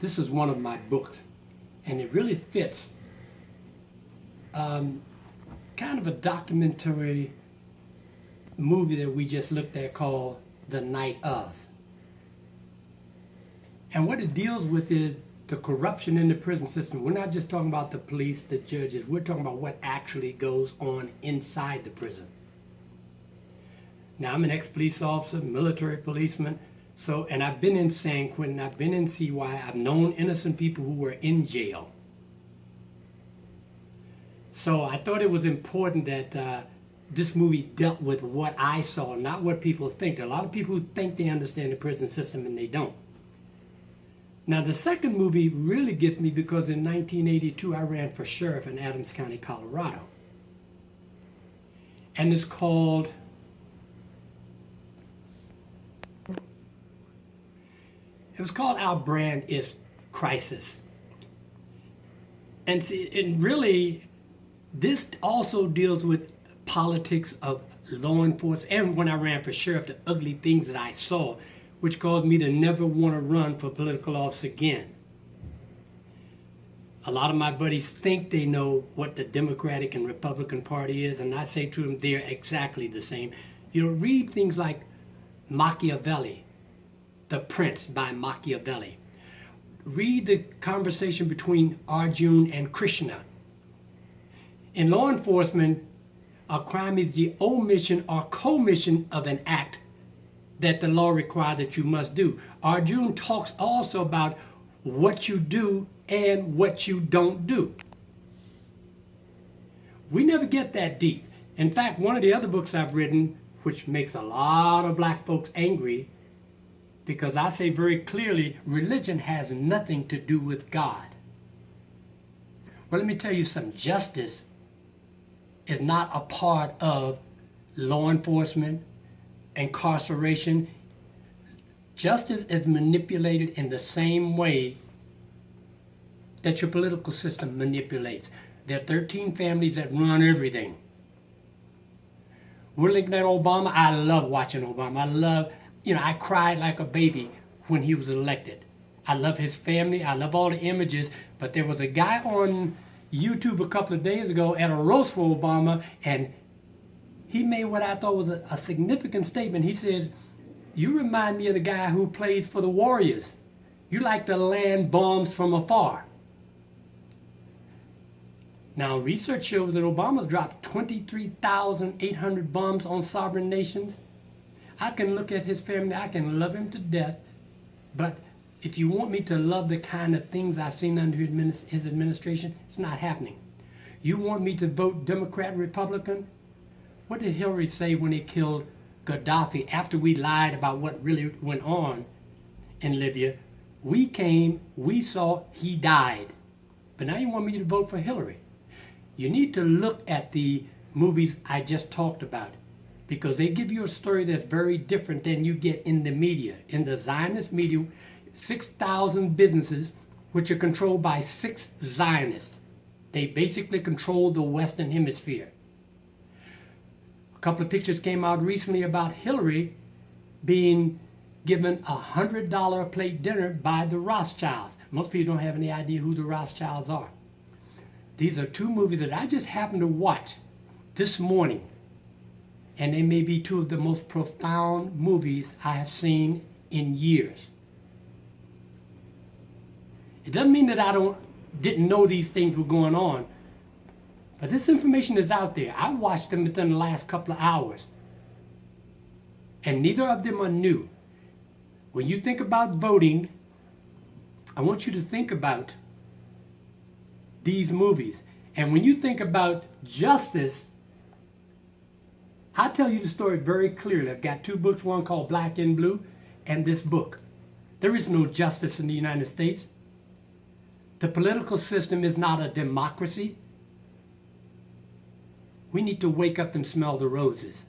this is one of my books, and it really fits kind of a documentary movie that we just looked at called The Night Of. And what it deals with is the corruption in the prison system. We're not just talking about the police, the judges, we're talking about what actually goes on inside the prison. Now, I'm an ex-police officer, military policeman, and I've been in San Quentin, I've been in CY, I've known innocent people who were in jail. So I thought it was important that this movie dealt with what I saw, not what people think. There are a lot of people who think they understand the prison system and they don't. Now, the second movie really gets me because in 1982 I ran for sheriff in Adams County, Colorado. And it's called Our Brand is Crisis. And see, and really, this also deals with politics of law enforcement, and when I ran for sheriff, the ugly things that I saw, which caused me to never want to run for political office again. A lot of my buddies think they know what the Democratic and Republican Party is, and I say to them, they're exactly the same. You know, read things like Machiavelli, The Prince by Machiavelli. Read the conversation between Arjuna and Krishna. In law enforcement, a crime is the omission or commission of an act that the law requires that you must do. Arjuna talks also about what you do and what you don't do. We never get that deep. In fact, one of the other books I've written, which makes a lot of black folks angry, because I say very clearly, religion has nothing to do with God. Well, let me tell you something. Justice is not a part of law enforcement, incarceration. Justice is manipulated in the same way that your political system manipulates. There are 13 families that run everything. We're looking at Obama. I love watching Obama. I cried like a baby when he was elected. I love his family. I love all the images. But there was a guy on YouTube a couple of days ago at a roast for Obama, and he made what I thought was a significant statement. He says, "You remind me of the guy who plays for the Warriors. You like to land bombs from afar." Now, research shows that Obama's dropped 23,800 bombs on sovereign nations. I can look at his family, I can love him to death, but if you want me to love the kind of things I've seen under his administration, it's not happening. You want me to vote Democrat, Republican? What did Hillary say when they killed Gaddafi after we lied about what really went on in Libya? We came, we saw, he died. But now you want me to vote for Hillary. You need to look at the movies I just talked about, because they give you a story that's very different than you get in the media. In the Zionist media, 6,000 businesses which are controlled by 6 Zionists. They basically control the Western Hemisphere. A couple of pictures came out recently about Hillary being given a $100 a plate dinner by the Rothschilds. Most people don't have any idea who the Rothschilds are. These are 2 movies that I just happened to watch this morning, and they may be 2 of the most profound movies I have seen in years. It doesn't mean that I didn't know these things were going on, but this information is out there. I watched them within the last couple of hours, and neither of them are new. When you think about voting, I want you to think about these movies. And when you think about justice, I tell you the story very clearly. I've got 2 books, one called Black and Blue, and this book. There is no justice in the United States. The political system is not a democracy. We need to wake up and smell the roses.